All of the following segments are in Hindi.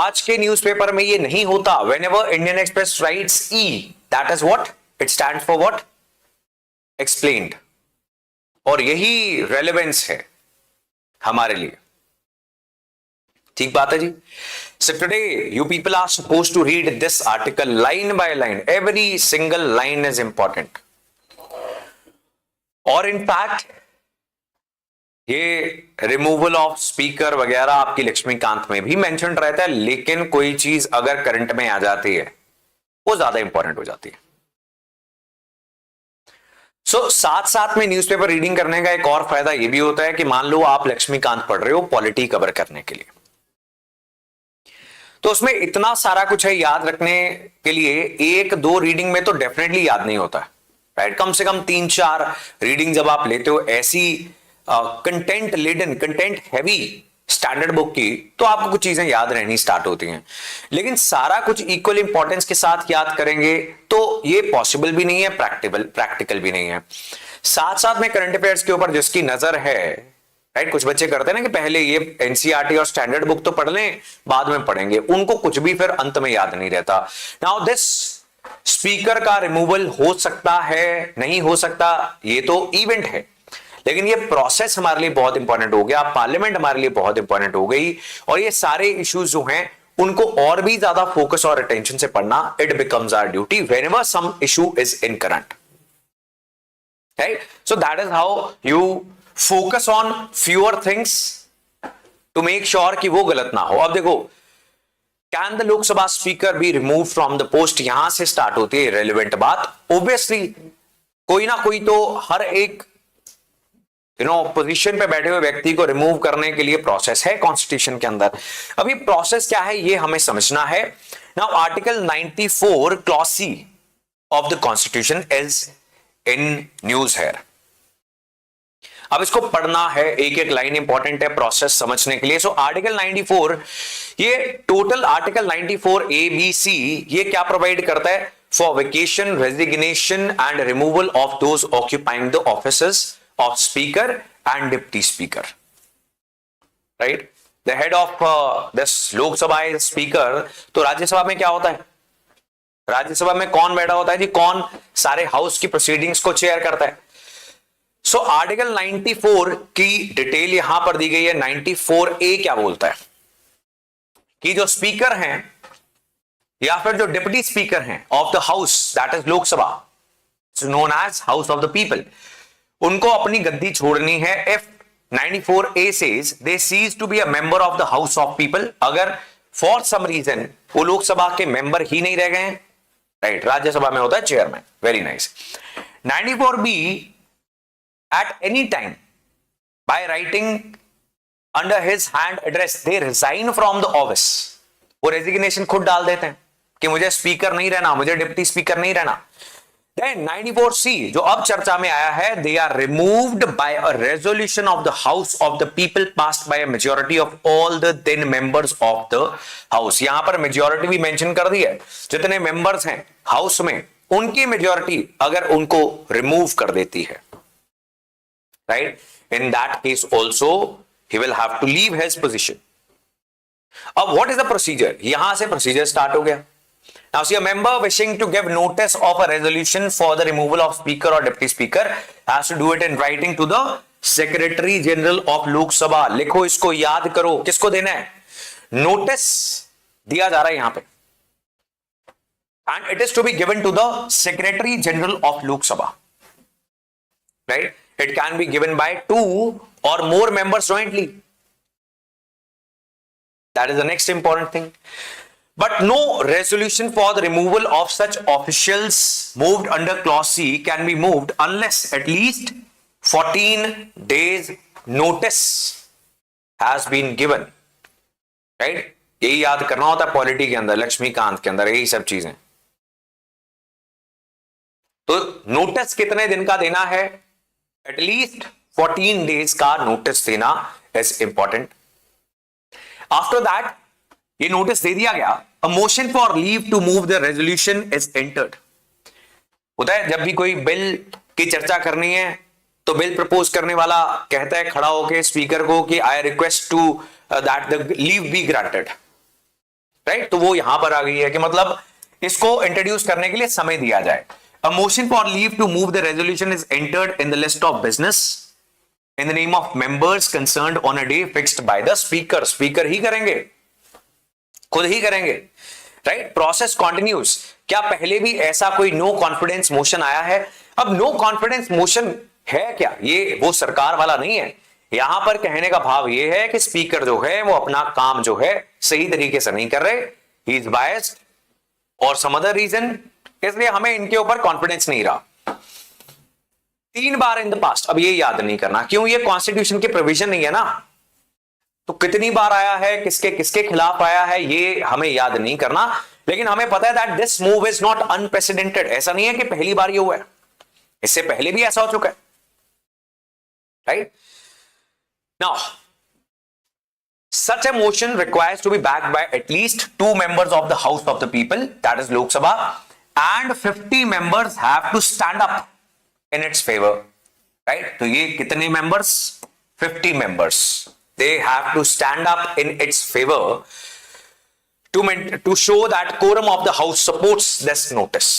आज के न्यूज़पेपर में ये नहीं होता. Whenever Indian Express writes E, that is what it stands for. What? Explained. और यही रेलेवेंस है हमारे लिए. ठीक बात है जी. So today you people are supposed to read this article line by line. Every single line is important. और in fact ये रिमूवल ऑफ स्पीकर वगैरह आपकी लक्ष्मीकांत में भी मेंशन रहता है, लेकिन कोई चीज अगर करंट में आ जाती है वो ज्यादा इंपॉर्टेंट हो जाती है. सो साथ साथ में न्यूज़पेपर रीडिंग करने का एक और फायदा ये भी होता है कि मान लो आप लक्ष्मीकांत पढ़ रहे हो पॉलिटी कवर करने के लिए, तो उसमें इतना सारा कुछ है याद रखने के लिए. एक दो रीडिंग में तो डेफिनेटली याद नहीं होता है, राइट. कम से कम 3-4 रीडिंग जब आप लेते हो ऐसी content laden, content heavy standard book की, तो आपको कुछ चीजें याद रहनी स्टार्ट होती हैं. लेकिन सारा कुछ इक्वल इंपॉर्टेंस के साथ याद करेंगे तो ये पॉसिबल भी नहीं है, प्रैक्टिकल भी नहीं है. साथ साथ में करंट अफेयर्स के ऊपर जिसकी नजर है, राइट, कुछ बच्चे करते हैं ना कि पहले ये एनसीईआरटी और स्टैंडर्ड बुक तो पढ़ लें, बाद में पढ़ेंगे, उनको कुछ भी फिर अंत में याद नहीं रहता. नाउ दिस स्पीकर का रिमूवल हो सकता है, नहीं हो सकता, ये तो इवेंट है, लेकिन ये प्रोसेस हमारे लिए बहुत इंपॉर्टेंट हो गया, पार्लियामेंट हमारे लिए बहुत इंपॉर्टेंट हो गई, और ये सारे इश्यूज जो हैं उनको और भी ज्यादा फोकस और अटेंशन से पढ़ना, it becomes our duty whenever some issue is in current, right. So that is how you focus on fewer things to make sure कि वो गलत ना हो. अब देखो, can the Lok Sabha speaker be remove from the post, यहां से स्टार्ट होती है रेलिवेंट बात. ऑब्वियसली कोई ना कोई तो हर एक पोजीशन पे बैठे हुए व्यक्ति को रिमूव करने के लिए प्रोसेस है कॉन्स्टिट्यूशन के अंदर. अभी प्रोसेस क्या है ये हमें समझना है. Now article 94 clause C of the constitution is in news here. अब इसको पढ़ना है, एक एक लाइन इंपॉर्टेंट है प्रोसेस समझने के लिए. सो आर्टिकल 94, ये total article 94 A B C ये क्या प्रोवाइड करता है? For vacation, resignation and removal of those occupying the offices of speaker and deputy speaker, right? The head of this Lok Sabha is speaker. तो राज्यसभा में क्या होता है? राज्यसभा में कौन बैठा होता है जी? कौन सारे हाउस की प्रोसीडिंग्स को चेयर करता है? सो आर्टिकल 94 की डिटेल यहां पर दी गई है. 94A क्या बोलता है कि जो स्पीकर हैं या फिर जो डिप्टी स्पीकर हैं of the house, that is Lok Sabha, known as house of the people, उनको अपनी गद्दी छोड़नी है. If 94A says they cease to be a member of the house of people, अगर फॉर सम रीजन वो लोकसभा के मेंबर ही नहीं रह गए, राइट, राज्यसभा में होता है chairman, very nice. 94B at any time by writing under his hand address they resign from the office. वो रेजिग्नेशन खुद डाल देते हैं कि मुझे स्पीकर नहीं रहना, मुझे डिप्टी स्पीकर नहीं रहना. Then 94C जो अब चर्चा में आया है, they are removed by a resolution of the House of the People passed by a majority of all the then members of the House. यहां पर मेजोरिटी भी मेंशन कर दी है, जितने मेंबर्स हैं हाउस में उनकी मेजोरिटी अगर उनको रिमूव कर देती है, right, in that case also he will have to leave his position. अब what is the procedure? यहां से प्रोसीजर स्टार्ट हो गया. Now, see, a member wishing to give notice of a resolution for the removal of speaker or deputy speaker has to do it in writing to the Secretary General of Lok Sabha. लिखो, इसको याद करो, किसको देना है? नोटिस दिया जा रहा है यहां पे, and it is to be given to the Secretary General of Lok Sabha, right? It can be given by 2 or more members jointly. That is the next important thing. But no resolution for the removal of such officials moved under clause C can be moved unless at least 14 days notice has been given, right? यही याद करना होता है पॉलिटी के अंदर, लक्ष्मीकांत के अंदर यही सब चीजें. तो नोटिस कितने दिन का देना है? एटलीस्ट 14 डेज का नोटिस देना इज इंपॉर्टेंट. आफ्टर दैट ये नोटिस दे दिया गया, a motion for leave to move the resolution is entered. होता है जब भी कोई बिल की चर्चा करनी है तो बिल प्रपोज करने वाला कहता है खड़ा होकर स्पीकर को कि I request to that the leave be granted, right. तो वो यहां पर आ गई है कि मतलब इसको इंट्रोड्यूस करने के लिए समय दिया जाए। A motion for leave to move the resolution is entered in the list of business in the name of members concerned on a day fixed by the speaker. Speaker ही करेंगे, खुद ही करेंगे, राइट। Process continuous. क्या पहले भी ऐसा कोई नो कॉन्फिडेंस मोशन आया है? अब नो कॉन्फिडेंस मोशन है क्या? ये वो सरकार वाला नहीं है। यहां पर कहने का भाव ये है कि स्पीकर जो है वो अपना काम जो है सही तरीके से नहीं कर रहे, ही इज बायस्ड और सम अदर रीजन, इसलिए हमें इनके ऊपर कॉन्फिडेंस नहीं रहा। 3 बार इन द पास्ट। अब ये याद नहीं करना, क्यों? ये कॉन्स्टिट्यूशन के प्रोविजन नहीं है ना, तो कितनी बार आया है, किसके किसके खिलाफ आया है, ये हमें याद नहीं करना। लेकिन हमें पता है that this move is not unprecedented. ऐसा नहीं है कि पहली बार ये हुआ है, इससे पहले भी ऐसा हो चुका है, right. Now such a motion requires to be backed by at least 2 members of the House of the People, that is Lok Sabha, and 50 members have to stand up in its favor, right? तो ये कितने members? 50 members. They have to stand up in its favor to show that quorum of the House supports this notice,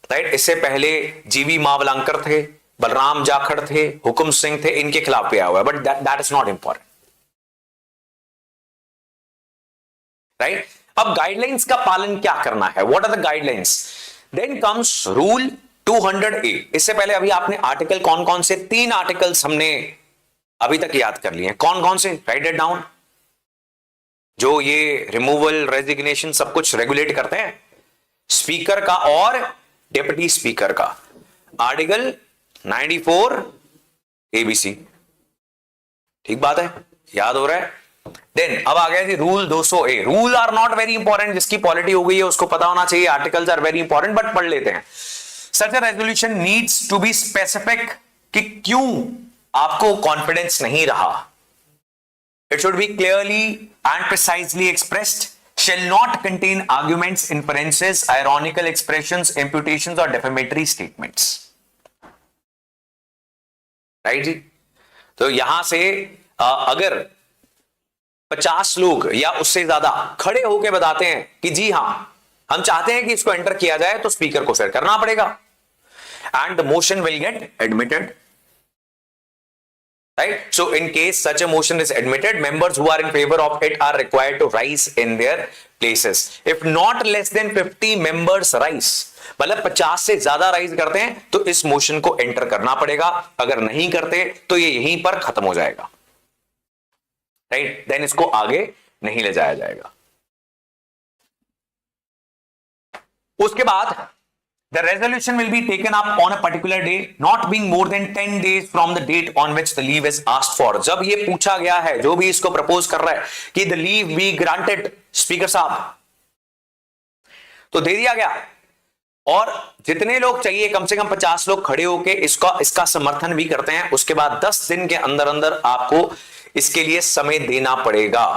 right? इससे पहले जीवी मावलंकर थे, बलराम जाखड़ थे, हुकुम सिंह थे, इनके खिलाफ भी आया हुआ है, but that is not important. Right. अब गाइडलाइंस का पालन क्या करना है? What are the guidelines? Then comes rule 200A। इससे पहले अभी आपने आर्टिकल कौन कौन से? 3 आर्टिकल्स हमने अभी तक याद कर लिए हैं। कौन कौन से? Right it down. जो ये रिमूवल, रेजिग्नेशन सब कुछ रेगुलेट करते हैं, स्पीकर का और डिप्टी स्पीकर का। Article 94 ABC। ठीक बात है, याद हो रहा है। देन अब आ गया जी rule 200A। Rule are not very important, जिसकी पॉलिटी हो गई है उसको पता होना चाहिए। Articles are very important, but पढ़ लेते हैं। Such a resolution needs to be specific, कि क्यों आपको कॉन्फिडेंस नहीं रहा। It should be clearly and precisely expressed, shall not contain arguments, inferences, ironical expressions, imputations और defamatory statements, राइट जी। तो यहां से अगर 50 लोग या उससे ज्यादा खड़े होकर बताते हैं कि जी हां हम चाहते हैं कि इसको एंटर किया जाए, तो स्पीकर को फिर करना पड़ेगा, and the motion will get admitted, right. So in case such a motion is admitted, members who are in favor of it are required to rise in their places. If not less than 50 members rise, मतलब 50 से ज्यादा राइज करते हैं तो इस मोशन को एंटर करना पड़ेगा। अगर नहीं करते तो ये यहीं पर खत्म हो जाएगा, राइट। देन इसको आगे नहीं ले जाया जाएगा। उसके बाद the resolution will be taken up on a particular day, not being more than 10 days from the date on which the leave is asked for. जब ये पूछा गया है, जो भी इसको प्रपोज कर रहा है कि the leave be granted, speaker साहब, तो दे दिया गया। और जितने लोग चाहिए, कम से कम 50 लोग खड़े होके इसका समर्थन भी करते हैं। उसके बाद 10 दिन के अंदर अंदर आपको इसके लिए समय देना पड़ेगा,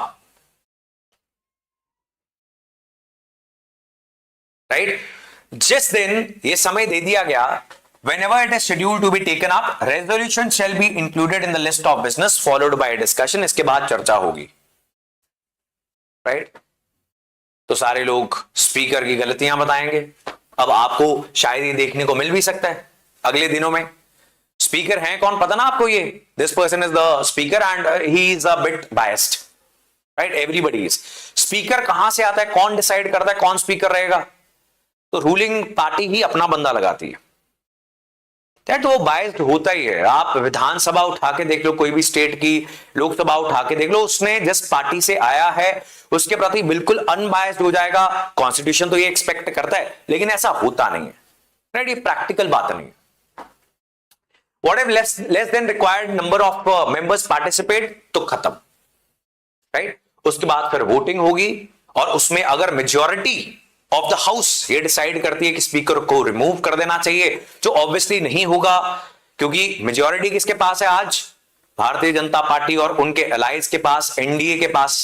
राइट। जिस दिन ये समय दे दिया गया, whenever it is scheduled to be taken up, resolution shall be included in the list of business followed by a discussion. इसके बाद चर्चा होगी, राइट। तो सारे लोग स्पीकर की गलतियां बताएंगे। अब आपको शायद ये देखने को मिल भी सकता है अगले दिनों में। स्पीकर हैं कौन पता ना आपको? ये this person is the speaker and he is a bit biased, right. Everybody is. Speaker कहां से आता है? कौन डिसाइड करता है कौन स्पीकर रहेगा? तो रूलिंग पार्टी ही अपना बंदा लगाती है, तो वो बायस्ड होता ही है। आप विधानसभा उठा के देख लो, कोई भी स्टेट की लोकसभा उठा के देख लो, उसने जिस पार्टी से आया है उसके प्रति बिल्कुल अनबायस्ड हो जाएगा। कॉन्स्टिट्यूशन तो ये एक्सपेक्ट करता है, लेकिन ऐसा होता नहीं है, राइट। ये प्रैक्टिकल बात नहीं है। What if less than required number of members participate, तो खत्म, राइट। उसके बाद फिर वोटिंग होगी, और उसमें अगर मेजॉरिटी ऑफ द हाउस ये डिसाइड करती है कि स्पीकर को रिमूव कर देना चाहिए, जो ऑब्वियसली नहीं होगा, क्योंकि मेजॉरिटी किसके पास है आज? भारतीय जनता पार्टी और उनके अलायंस के पास, एनडीए के पास,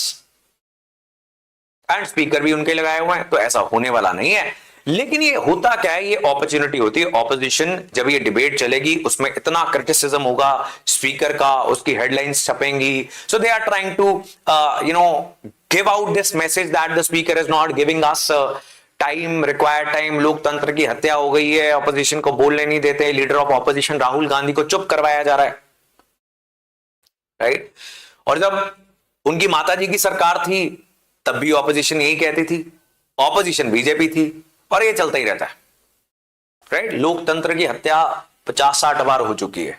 एंड स्पीकर भी उनके लगाए हुए हैं, तो ऐसा होने वाला नहीं है। लेकिन ये होता क्या है? ये अपॉर्चुनिटी होती है। ऑपोजिशन जब ये डिबेट चलेगी, उसमें इतना क्रिटिसिज्म होगा स्पीकर का, उसकी हेडलाइंस छपेंगी, so they are trying to give out this message that the speaker is not giving us time, required time, लोकतंत्र की हत्या हो गई है, ऑपोजिशन को बोलने नहीं देते, leader of opposition Rahul Gandhi को चुप करवाया जा रहा है, राइट। और जब उनकी माताजी की सरकार थी तब भी ऑपोजिशन यही कहती थी, ऑपोजिशन बीजेपी थी, और ये चलता ही रहता है, राइट। लोकतंत्र की हत्या 50-60 बार हो चुकी है।